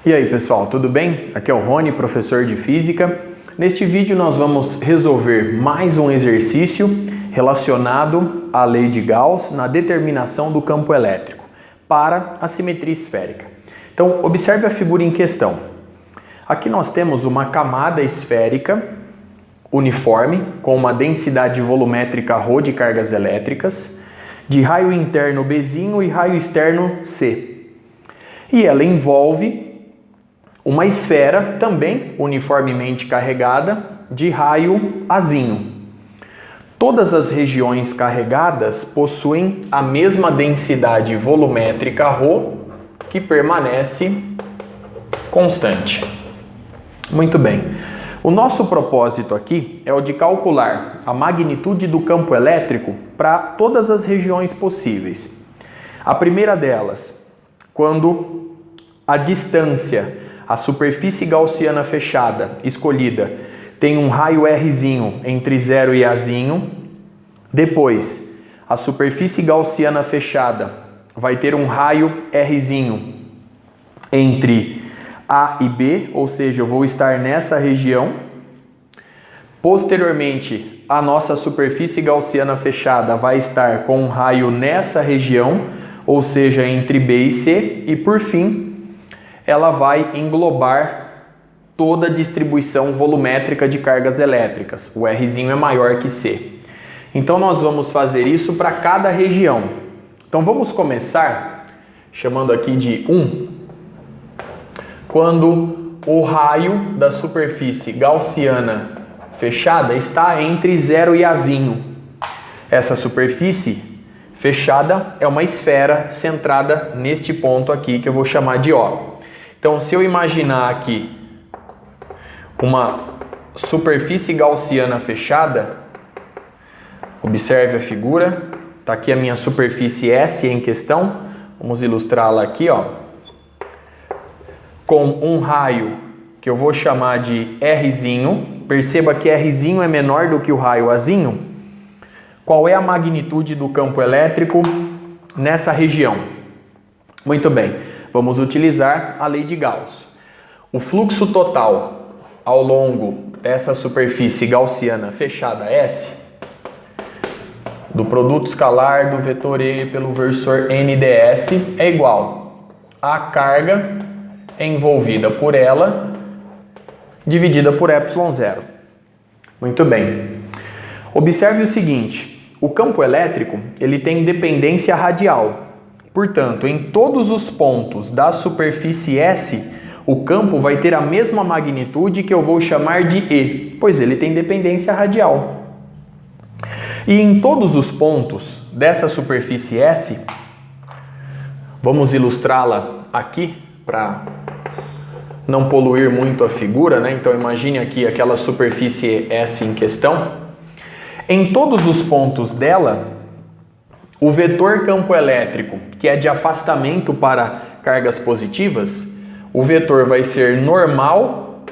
E aí pessoal, tudo bem? Aqui é o Rony, professor de Física. Neste vídeo nós vamos resolver mais um exercício relacionado à lei de Gauss na determinação do campo elétrico para a simetria esférica. Então observe a figura em questão. Aqui nós temos uma camada esférica uniforme com uma densidade volumétrica ρ de cargas elétricas, de raio interno Bzinho e raio externo C. E ela envolve uma esfera também uniformemente carregada de raio Azinho. Todas as regiões carregadas possuem a mesma densidade volumétrica ρ, que permanece constante. Muito bem. O nosso propósito aqui é o de calcular a magnitude do campo elétrico para todas as regiões possíveis. A primeira delas, quando a distância, a superfície gaussiana fechada escolhida tem um raio Rzinho entre 0 e Azinho. Depois, a superfície gaussiana fechada vai ter um raio Rzinho entre A e B, ou seja, eu vou estar nessa região. Posteriormente, a nossa superfície gaussiana fechada vai estar com um raio nessa região, ou seja, entre B e C. E por fim, ela vai englobar toda a distribuição volumétrica de cargas elétricas. O Rzinho é maior que C. Então nós vamos fazer isso para cada região. Então vamos começar chamando aqui de 1, quando o raio da superfície gaussiana fechada está entre 0 e Azinho. Essa superfície fechada é uma esfera centrada neste ponto aqui que eu vou chamar de O. Então, se eu imaginar aqui uma superfície gaussiana fechada, observe a figura, está aqui a minha superfície S em questão, vamos ilustrá-la aqui, ó, com um raio que eu vou chamar de Rzinho. Perceba que Rzinho é menor do que o raio Azinho. Qual é a magnitude do campo elétrico nessa região? Muito bem. Vamos utilizar a lei de Gauss. O fluxo total ao longo dessa superfície gaussiana fechada S, do produto escalar do vetor E pelo versor NdS, é igual à carga envolvida por ela dividida por ε0. Muito bem. Observe o seguinte, o campo elétrico ele tem dependência radial. Portanto, em todos os pontos da superfície S, o campo vai ter a mesma magnitude que eu vou chamar de E, pois ele tem dependência radial. E em todos os pontos dessa superfície S, vamos ilustrá-la aqui para não poluir muito a figura, né? Então imagine aqui aquela superfície S em questão. Em todos os pontos dela, o vetor campo elétrico, que é de afastamento para cargas positivas, o vetor vai ser normal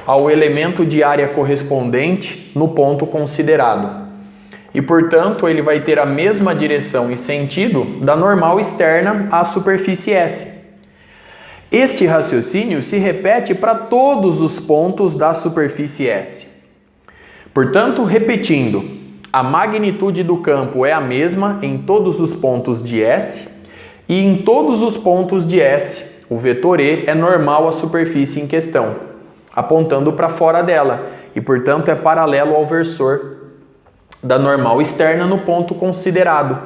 ao elemento de área correspondente no ponto considerado. E, portanto, ele vai ter a mesma direção e sentido da normal externa à superfície S. Este raciocínio se repete para todos os pontos da superfície S. Portanto, repetindo, a magnitude do campo é a mesma em todos os pontos de S e em todos os pontos de S, o vetor E é normal à superfície em questão, apontando para fora dela e, portanto, é paralelo ao versor da normal externa no ponto considerado.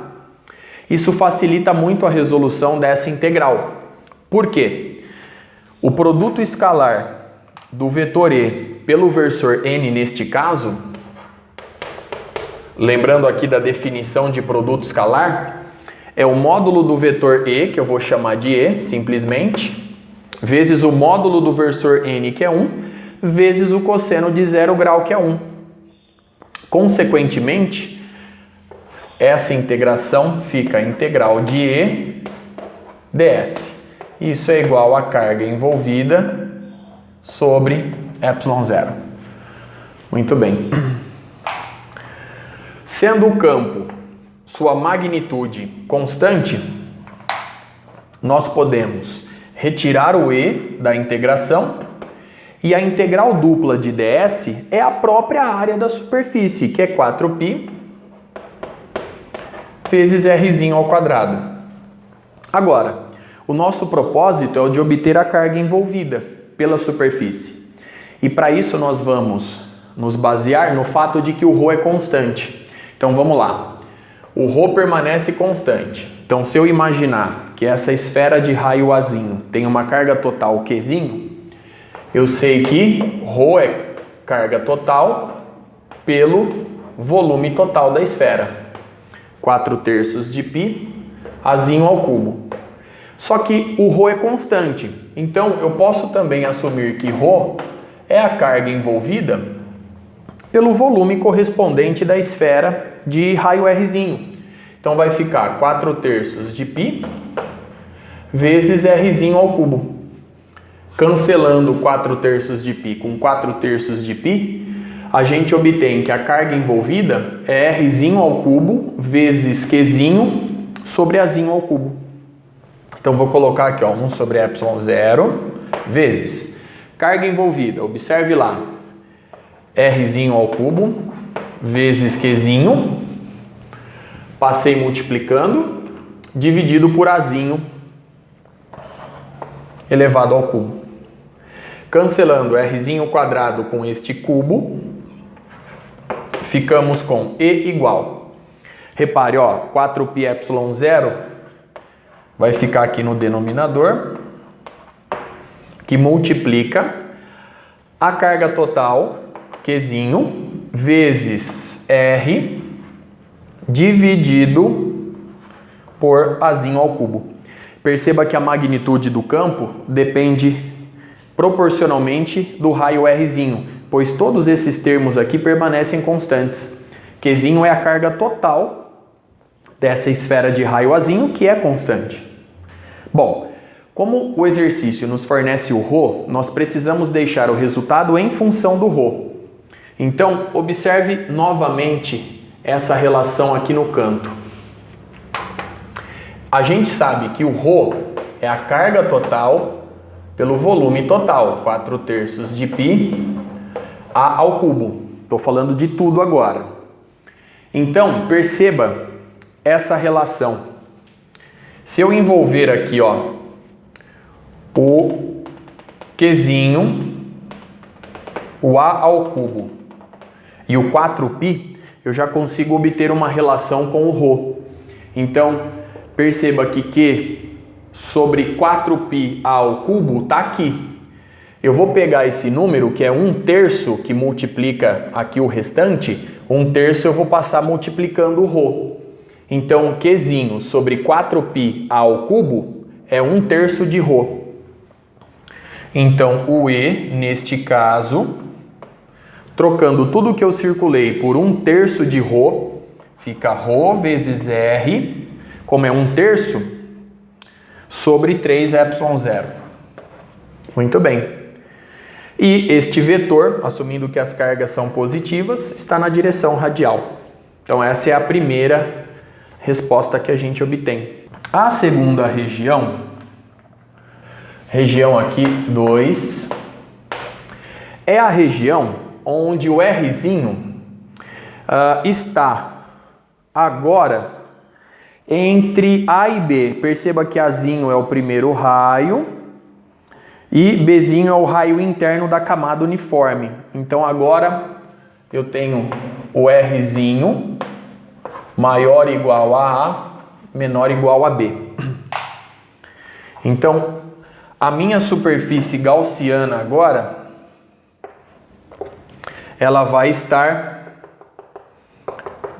Isso facilita muito a resolução dessa integral. Por quê? O produto escalar do vetor E pelo versor N neste caso, lembrando aqui da definição de produto escalar, é o módulo do vetor E, que eu vou chamar de E, simplesmente, vezes o módulo do versor N, que é 1, vezes o cosseno de 0 grau, que é 1. Consequentemente, essa integração fica a integral de E ds. Isso é igual à carga envolvida sobre ε0. Muito bem. Sendo o campo sua magnitude constante, nós podemos retirar o E da integração, e a integral dupla de ds é a própria área da superfície, que é 4π vezes rzinho ao quadrado. Agora, o nosso propósito é o de obter a carga envolvida pela superfície. E para isso nós vamos nos basear no fato de que o ρ é constante. Então vamos lá. O ρ permanece constante. Então se eu imaginar que essa esfera de raio Azinho tem uma carga total Qzinho, eu sei que ρ é carga total pelo volume total da esfera. 4/3 de π, Azinho ao cubo. Só que o ρ é constante, então eu posso também assumir que ρ é a carga envolvida pelo volume correspondente da esfera de raio Rzinho. Então vai ficar 4/3 de π vezes Rzinho ao cubo. Cancelando 4/3 de π com 4/3 de π, a gente obtém que a carga envolvida é Rzinho ao cubo vezes Qzinho sobre Azinho ao cubo. Então vou colocar aqui, ó, 1 sobre ε0 vezes carga envolvida, observe lá, Rzinho ao cubo vezes Qzinho, passei multiplicando, dividido por Azinho elevado ao cubo. Cancelando Rzinho ao quadrado com este cubo, ficamos com E igual. Repare, ó, 4πε0 vai ficar aqui no denominador, que multiplica a carga total, Qzinho, vezes R, dividido por Azinho ao cubo. Perceba que a magnitude do campo depende proporcionalmente do raio Rzinho, pois todos esses termos aqui permanecem constantes. Qzinho é a carga total dessa esfera de raio Azinho, que é constante. Bom, como o exercício nos fornece o ρ, nós precisamos deixar o resultado em função do ρ. Então, observe novamente essa relação aqui no canto. A gente sabe que o ρ é a carga total pelo volume total, 4/3 de π A ao cubo. Estou falando de tudo agora. Então, perceba essa relação. Se eu envolver aqui, ó, o Qzinho, o A ao cubo e o 4π, eu já consigo obter uma relação com o ρ. Então, perceba que Q sobre 4π A ao cubo está aqui. Eu vou pegar esse número, que é 1/3, que multiplica aqui o restante, 1/3 eu vou passar multiplicando o ρ. Então, Qzinho sobre 4π A ao cubo é 1/3 de ρ. Então, o E, neste caso, trocando tudo que eu circulei por 1/3 de ρ, fica ρ vezes R, como é 1/3, sobre 3ε0. Muito bem. E este vetor, assumindo que as cargas são positivas, está na direção radial. Então essa é a primeira resposta que a gente obtém. A segunda região aqui 2, é a região onde o Rzinho está agora entre A e B. Perceba que Azinho é o primeiro raio e Bzinho é o raio interno da camada uniforme. Então agora eu tenho o Rzinho maior ou igual a A, menor ou igual a B. Então a minha superfície gaussiana agora, ela vai estar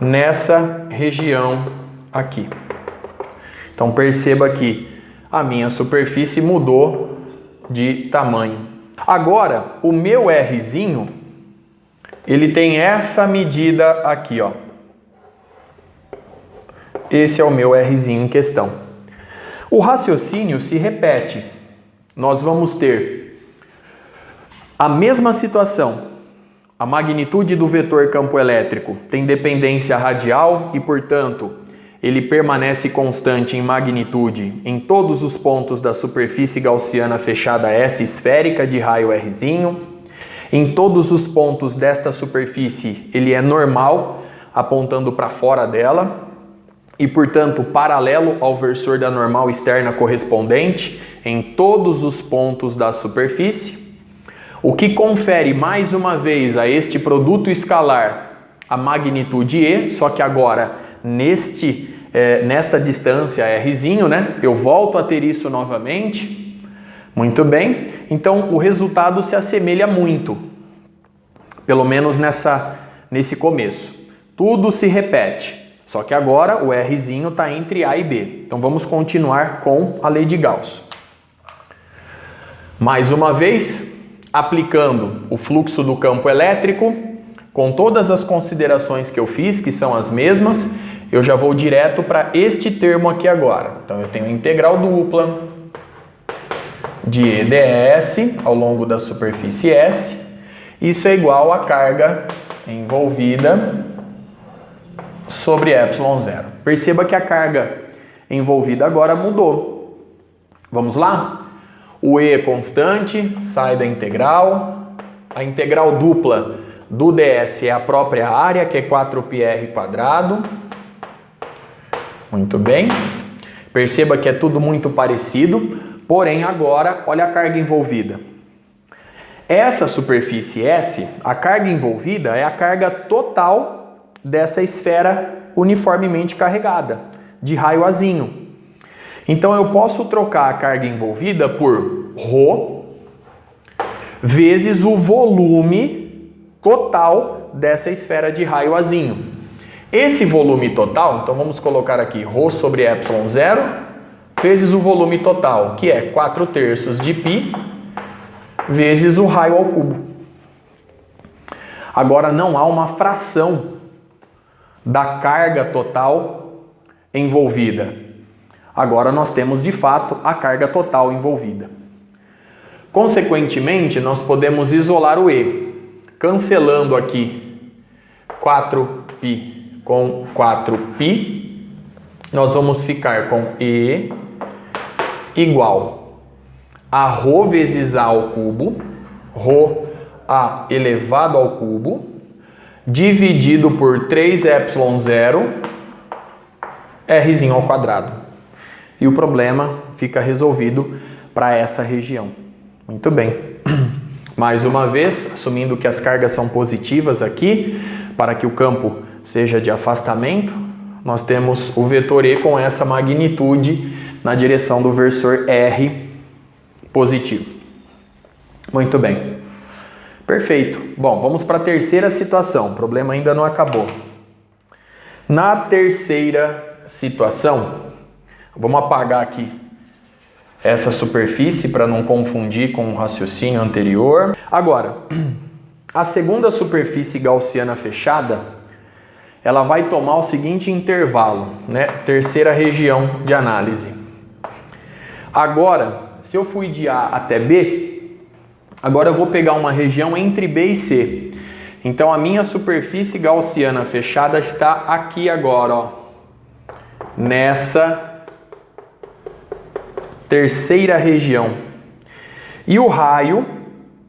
nessa região aqui. Então perceba que a minha superfície mudou de tamanho. Agora, o meu Rzinho, ele tem essa medida aqui, ó. Esse é o meu Rzinho em questão. O raciocínio se repete. Nós vamos ter a mesma situação. A magnitude do vetor campo elétrico tem dependência radial e, portanto, ele permanece constante em magnitude em todos os pontos da superfície gaussiana fechada S esférica de raio Rzinho. Em todos os pontos desta superfície ele é normal, apontando para fora dela e, portanto, paralelo ao versor da normal externa correspondente em todos os pontos da superfície, o que confere mais uma vez a este produto escalar a magnitude E, só que agora nesta distância Rzinho, né? Eu volto a ter isso novamente. Muito bem. Então o resultado se assemelha muito, pelo menos nesse começo. Tudo se repete, só que agora o Rzinho está entre A e B. Então vamos continuar com a lei de Gauss. Mais uma vez, aplicando o fluxo do campo elétrico, com todas as considerações que eu fiz, que são as mesmas, eu já vou direto para este termo aqui agora. Então eu tenho a integral dupla de E ds ao longo da superfície S. Isso é igual à carga envolvida sobre ε0. Perceba que a carga envolvida agora mudou. Vamos lá? O E é constante, sai da integral. A integral dupla do ds é a própria área, que é 4πr². Muito bem. Perceba que é tudo muito parecido, porém agora, olha a carga envolvida. Essa superfície S, a carga envolvida é a carga total dessa esfera uniformemente carregada, de raio Azinho. Então eu posso trocar a carga envolvida por ρ vezes o volume total dessa esfera de raio Azinho. Esse volume total, então vamos colocar aqui ρ sobre ε0 vezes o volume total, que é 4/3 de π vezes o raio ao cubo. Agora não há uma fração da carga total envolvida. Agora nós temos de fato a carga total envolvida. Consequentemente, nós podemos isolar o E. Cancelando aqui 4π com 4π, nós vamos ficar com E igual a ρ vezes A ao cubo, ρA elevado ao cubo, dividido por 3ε0 Rzinho ao quadrado. E o problema fica resolvido para essa região. Muito bem. Mais uma vez, assumindo que as cargas são positivas aqui, para que o campo seja de afastamento, nós temos o vetor E com essa magnitude na direção do versor R positivo. Muito bem. Perfeito. Bom, vamos para a terceira situação. O problema ainda não acabou. Na terceira situação, vamos apagar aqui essa superfície para não confundir com o raciocínio anterior. Agora, a segunda superfície gaussiana fechada, ela vai tomar o seguinte intervalo, né? Terceira região de análise. Agora, se eu fui de A até B, agora eu vou pegar uma região entre B e C. Então a minha superfície gaussiana fechada está aqui agora, ó, nessa terceira região. E o raio,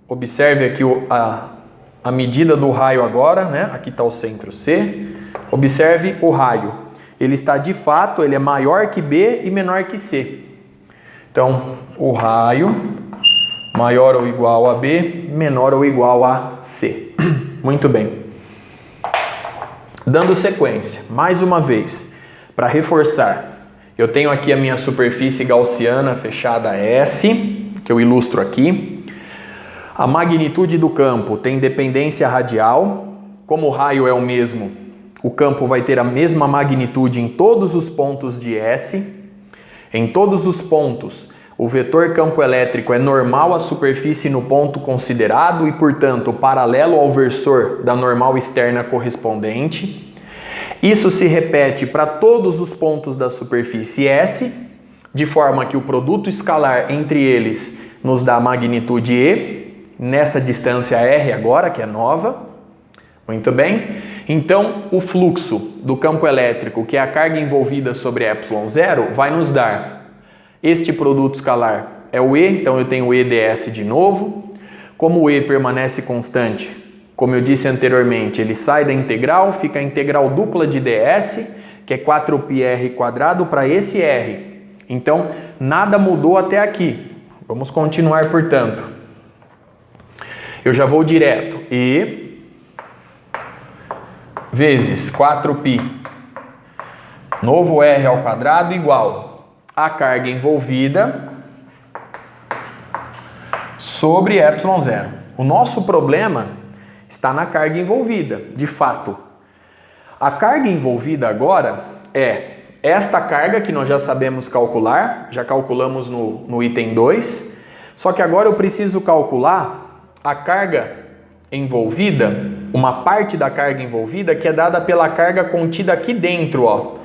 observe aqui a medida do raio agora, né? Aqui está o centro C. Observe o raio. Ele está de fato, ele é maior que B e menor que C. Então, o raio maior ou igual a B, menor ou igual a C. Muito bem. Dando sequência, mais uma vez, para reforçar. Eu tenho aqui a minha superfície gaussiana fechada S, que eu ilustro aqui. A magnitude do campo tem dependência radial. Como o raio é o mesmo, o campo vai ter a mesma magnitude em todos os pontos de S. Em todos os pontos, o vetor campo elétrico é normal à superfície no ponto considerado e, portanto, paralelo ao versor da normal externa correspondente. Isso se repete para todos os pontos da superfície S, de forma que o produto escalar entre eles nos dá a magnitude E, nessa distância R agora, que é nova. Muito bem. Então, o fluxo do campo elétrico, que é a carga envolvida sobre ε0, vai nos dar este produto escalar, é o E, então eu tenho o E ds de novo. Como o E permanece constante, como eu disse anteriormente, ele sai da integral, fica a integral dupla de ds, que é 4πr² para esse R. Então, nada mudou até aqui. Vamos continuar, portanto. Eu já vou direto. E vezes 4π, novo R² igual a carga envolvida sobre ε0. O nosso problema está na carga envolvida, de fato. A carga envolvida agora é esta carga que nós já sabemos calcular, já calculamos no item 2, só que agora eu preciso calcular a carga envolvida, uma parte da carga envolvida que é dada pela carga contida aqui dentro, ó,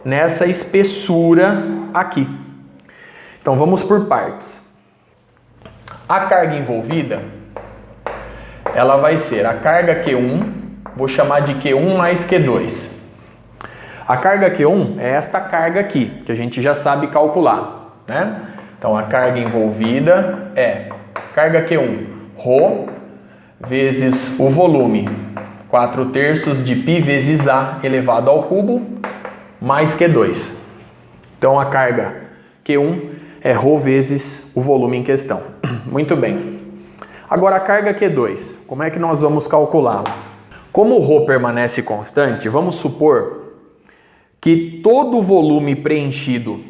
nessa espessura aqui. Então vamos por partes. A carga envolvida, ela vai ser a carga Q1, vou chamar de Q1 mais Q2. A carga Q1 é esta carga aqui, que a gente já sabe calcular, né? Então a carga envolvida é carga Q1, ρ vezes o volume, 4/3 de π vezes A elevado ao cubo, mais Q2. Então a carga Q1 é ρ vezes o volume em questão. Muito bem. Agora a carga Q2, como é que nós vamos calculá-la? Como o ρ permanece constante, vamos supor que todo o volume preenchido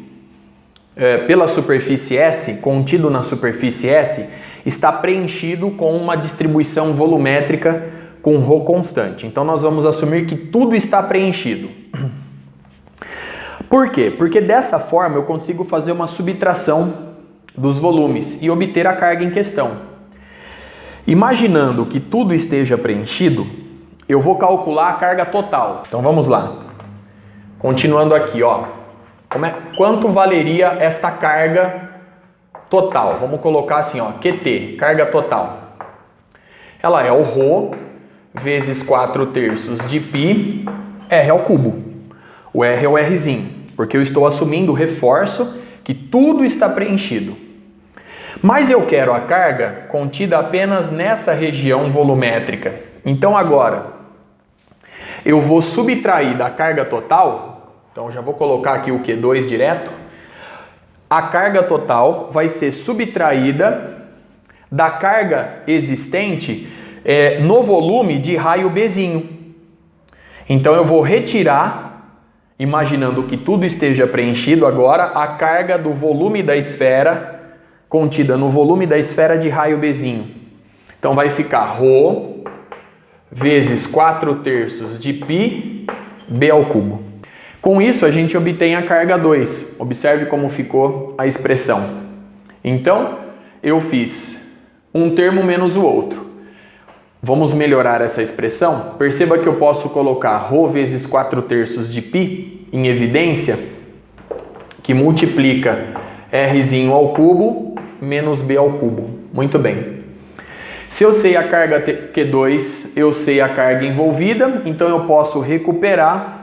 pela superfície S, contido na superfície S, está preenchido com uma distribuição volumétrica com ρ constante. Então nós vamos assumir que tudo está preenchido. Por quê? Porque dessa forma eu consigo fazer uma subtração dos volumes e obter a carga em questão. Imaginando que tudo esteja preenchido, eu vou calcular a carga total. Então vamos lá. Continuando aqui, ó. Quanto valeria esta carga total? Vamos colocar assim, ó, QT, carga total. Ela é o ρ vezes 4/3 de π R ao cubo. O R é o Rzinho, porque eu estou assumindo o reforço que tudo está preenchido. Mas eu quero a carga contida apenas nessa região volumétrica. Então agora, eu vou subtrair da carga total, então já vou colocar aqui o Q2 direto. A carga total vai ser subtraída da carga existente no volume de raio Bzinho. Então eu vou retirar, imaginando que tudo esteja preenchido agora, a carga do volume da esfera contida no volume da esfera de raio Bzinho. Então vai ficar ρ vezes 4/3 de π B ao cubo. Com isso a gente obtém a carga 2. Observe como ficou a expressão. Então eu fiz um termo menos o outro. Vamos melhorar essa expressão? Perceba que eu posso colocar ρ vezes 4/3 de π em evidência, que multiplica Rzinho ao cubo menos B ao cubo. Muito bem. Se eu sei a carga Q2, eu sei a carga envolvida, então eu posso recuperar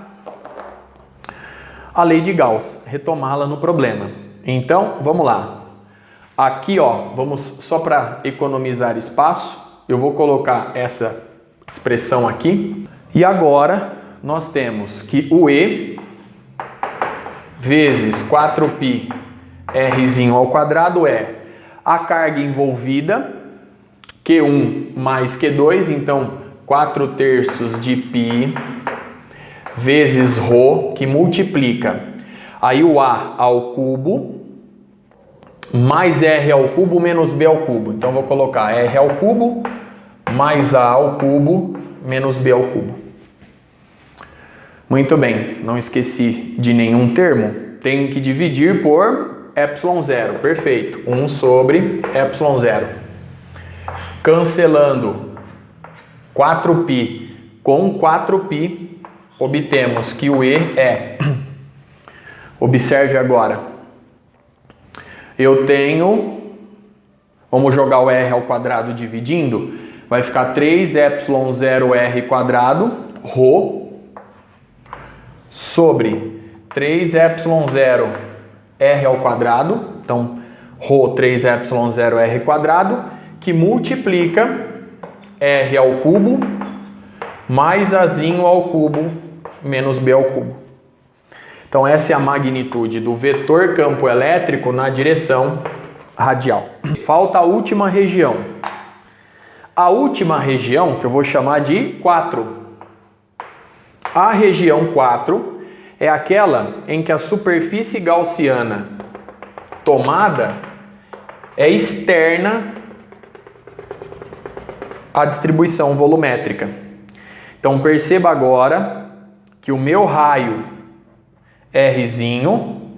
a lei de Gauss, retomá-la no problema. Então, vamos lá. Aqui, ó, vamos só para economizar espaço, eu vou colocar essa expressão aqui. E agora nós temos que o E vezes 4π Rzinho ao quadrado é a carga envolvida, Q1 mais Q2, então 4/3 de π vezes ρ, que multiplica aí o A ao cubo, mais R ao cubo menos B ao cubo. Então vou colocar R ao cubo mais A ao cubo menos B ao cubo. Muito bem, não esqueci de nenhum termo. Tenho que dividir por ε0, perfeito, 1 sobre ε0. Cancelando 4π com 4π, obtemos que o E é, observe agora, eu tenho, vamos jogar o R ao quadrado dividindo, vai ficar 3ε0r², ρ, sobre 3ε0 r ao quadrado, então ρ 3ε0 r quadrado, que multiplica r ao cubo mais azinho ao cubo menos b ao cubo. Então essa é a magnitude do vetor campo elétrico na direção radial. Falta a última região. A última região, que eu vou chamar de 4. A região 4 é aquela em que a superfície gaussiana tomada é externa à distribuição volumétrica. Então perceba agora que o meu raio Rzinho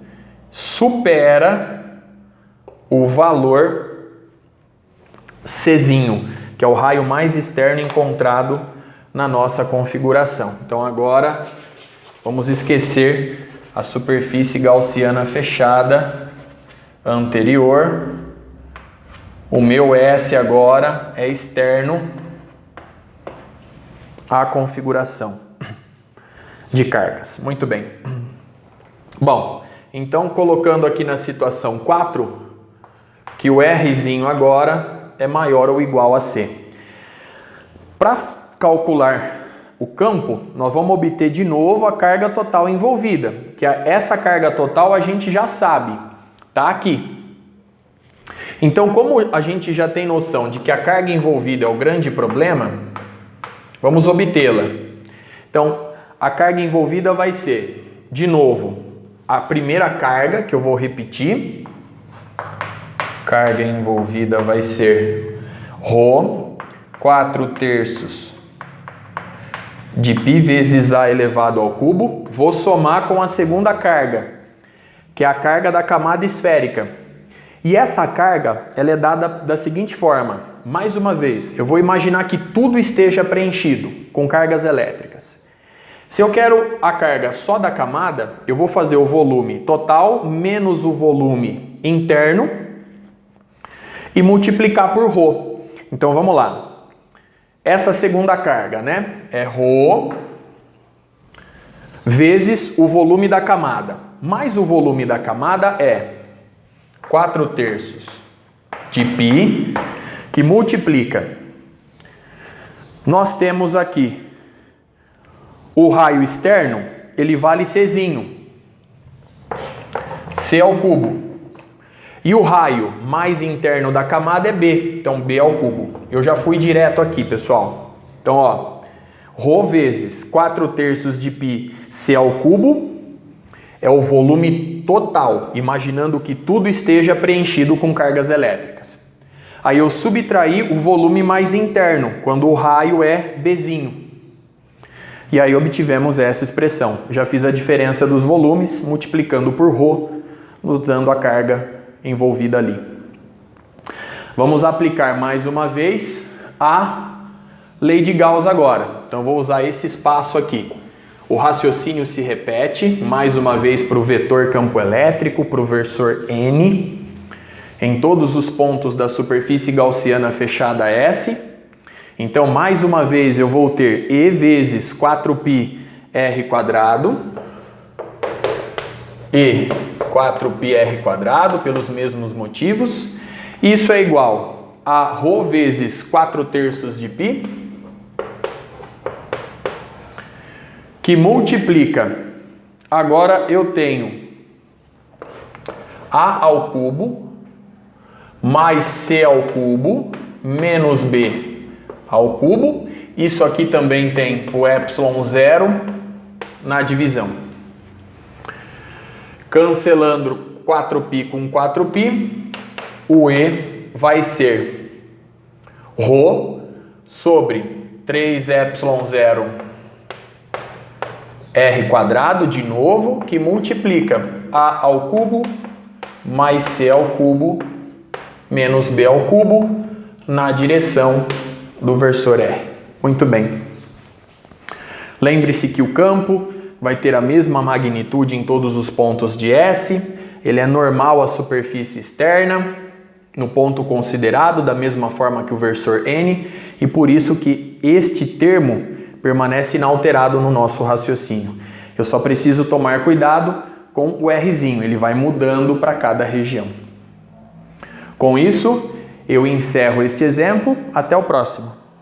supera o valor Czinho, que é o raio mais externo encontrado na nossa configuração. Então agora vamos esquecer a superfície gaussiana fechada anterior. O meu S agora é externo à configuração de cargas. Muito bem. Bom, então colocando aqui na situação 4, que o Rzinho agora é maior ou igual a C. Para calcular o campo, nós vamos obter de novo a carga total envolvida, que essa carga total a gente já sabe, tá aqui. Então, como a gente já tem noção de que a carga envolvida é o grande problema, vamos obtê-la. Então, a carga envolvida vai ser, de novo, a primeira carga, que eu vou repetir. Carga envolvida vai ser ρ, 4/3 de π vezes A elevado ao cubo. Vou somar com a segunda carga, que é a carga da camada esférica. E essa carga, ela é dada da seguinte forma. Mais uma vez, eu vou imaginar que tudo esteja preenchido com cargas elétricas. Se eu quero a carga só da camada, eu vou fazer o volume total menos o volume interno e multiplicar por ρ. Então vamos lá. Essa segunda carga, né? É ρ vezes o volume da camada. Mais o volume da camada é 4/3 de π, que multiplica. Nós temos aqui o raio externo, ele vale Czinho, C ao cubo. E o raio mais interno da camada é B, então B ao cubo. Eu já fui direto aqui, pessoal. Então, ó, ρ vezes 4/3 de π C ao cubo é o volume total, imaginando que tudo esteja preenchido com cargas elétricas. Aí eu subtraí o volume mais interno, quando o raio é Bzinho. E aí obtivemos essa expressão. Já fiz a diferença dos volumes, multiplicando por ρ, nos dando a carga envolvida ali. Vamos aplicar mais uma vez a lei de Gauss agora. Então vou usar esse espaço aqui. O raciocínio se repete, mais uma vez para o vetor campo elétrico, para o versor N, em todos os pontos da superfície gaussiana fechada S. Então, mais uma vez, eu vou ter E vezes 4π r quadrado e 4π r quadrado, pelos mesmos motivos. Isso é igual a ρ vezes 4/3 de π, que multiplica. Agora eu tenho A ao cubo mais C ao cubo menos B ao cubo. Isso aqui também tem o ε0 na divisão. Cancelando 4π com 4π, o E vai ser ρ sobre 3ε0 r quadrado, de novo, que multiplica A ao cubo mais C ao cubo menos B ao cubo na direção do versor R. Muito bem. Lembre-se que o campo vai ter a mesma magnitude em todos os pontos de S. Ele é normal à superfície externa, no ponto considerado, da mesma forma que o versor N, e por isso que este termo permanece inalterado no nosso raciocínio. Eu só preciso tomar cuidado com o Rzinho, ele vai mudando para cada região. Com isso, eu encerro este exemplo. Até o próximo.